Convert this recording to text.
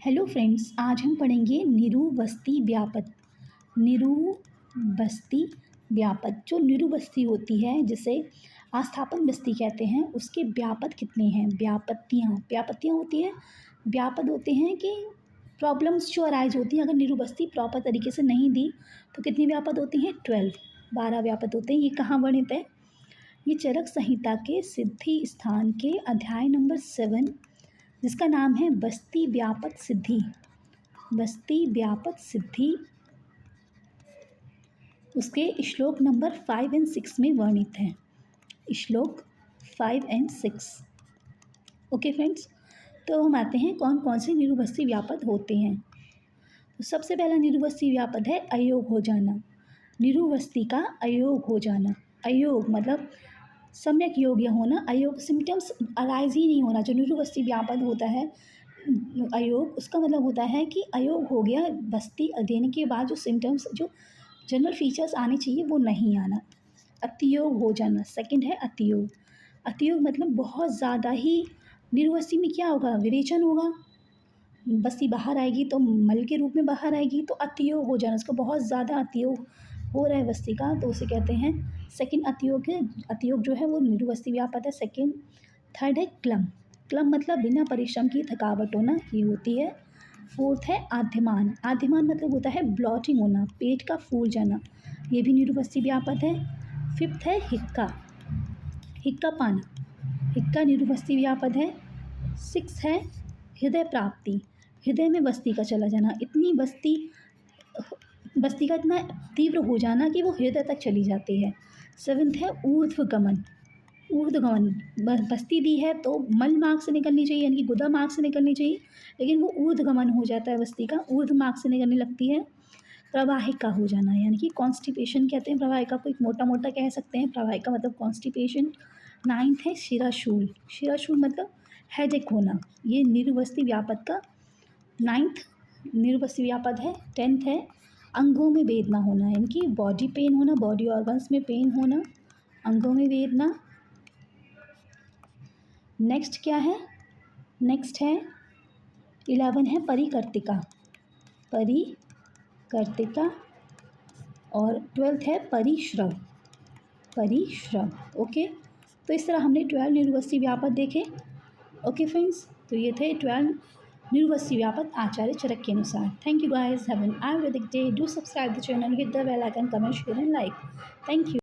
Hello friends, आज हम पढ़ेंगे निरुबस्ती व्यापद। निरुबस्ती व्यापद, जो निरुबस्ती होती है जिसे आस्थापन बस्ती कहते हैं, उसके व्यापद कितने हैं। व्यापत्तियाँ होती हैं, व्यापद होते हैं कि प्रॉब्लम्स जो अराइज होती हैं। अगर निरुबस्ती प्रॉपर तरीके से नहीं दी तो कितनी व्यापद होती हैं? 12 व्यापद होते हैं। ये कहाँ वर्णित है? ये चरक संहिता के सिद्धि स्थान के अध्याय नंबर 7, जिसका नाम है बस्ती व्यापद सिद्धि। बस्ती व्यापद सिद्धि उसके श्लोक नंबर 5 और 6 में वर्णित है। श्लोक 5 और 6। ओके फ्रेंड्स, तो हम आते हैं कौन कौन से निरुबस्ती व्यापद होते हैं। तो सबसे पहला निरुबस्ती व्यापद है अयोग हो जाना। निरुबस्ती का अयोग हो जाना। अयोग मतलब सम्यक योग्य होना। अयोग सिम्टम्स अराइज ही नहीं होना। जो निरुबस्ती व्यापद होता है अयोग, उसका मतलब होता है कि अयोग हो गया, बस्ती देने के बाद जो सिम्टम्स, जो जनरल फीचर्स आने चाहिए वो नहीं आना। अतियोग हो जाना सेकंड है। अतियोग, अतियोग मतलब बहुत ज़्यादा ही निरुबस्ती में क्या होगा? विरेचन होगा। बस्ती बाहर आएगी तो मल के रूप में बाहर आएगी, तो अतियोग हो जाना। उसको बहुत ज़्यादा अतियोग हो रहा है बस्ती का, तो उसे कहते हैं सेकंड अतियोग है। अतियोग जो है वो निरुबस्ती व्यापद है सेकंड। थर्ड है क्लम। क्लम मतलब बिना परिश्रम की थकावट होना, ये होती है। फोर्थ है आद्यमान। आद्यमान मतलब होता है ब्लॉटिंग होना, पेट का फूल जाना, ये भी निरुबस्ती व्यापद है। फिफ्थ है हिक्का। हिक्का पाना, हिक्का निरुबस्ती व्यापद है। सिक्स है हृदय प्राप्ति। हृदय में बस्ती का चला जाना, इतनी बस्ती का इतना तीव्र हो जाना कि वो हृदय तक चली जाती है। सेवन्थ है ऊर्ध्वगमन। ऊर्ध्वगमन, बस्ती दी है तो मल मार्ग से निकलनी चाहिए, यानी कि गुदा मार्ग से निकलनी चाहिए, लेकिन वो ऊर्ध्वगमन हो जाता है बस्ती का, ऊर्ध्व मार्ग से निकलने लगती है। प्रवाहिका हो जाना, यानी कि कॉन्स्टिपेशन कहते हैं प्रवाहिका को, एक मोटा मोटा कह सकते हैं प्रवाहिका मतलब कॉन्स्टिपेशन। नाइन्थ है शिराशूल। शिराशूल मतलब हेडेक होना, ये निरुबस्ती व्यापद का नाइन्थ निरुबस्ती व्यापद है। टेंथ है अंगों में वेदना होना, यानी कि बॉडी पेन होना, बॉडी ऑर्गन्स में पेन होना, अंगों में वेदना। नेक्स्ट क्या है? नेक्स्ट है 11 है परिकर्तिका। परिकर्तिका। और 12th है परिश्रव। परिश्रव। ओके, तो इस तरह हमने 12 निरुबस्ती व्यापद देखे। ओके फ्रेंड्स, तो ये थे 12 निरुबस्ती व्यापद आचार्य चरक के अनुसार। Thank you guys, have an Ayurvedic day. Do subscribe the channel, hit the bell icon, comment, share and like. Thank you.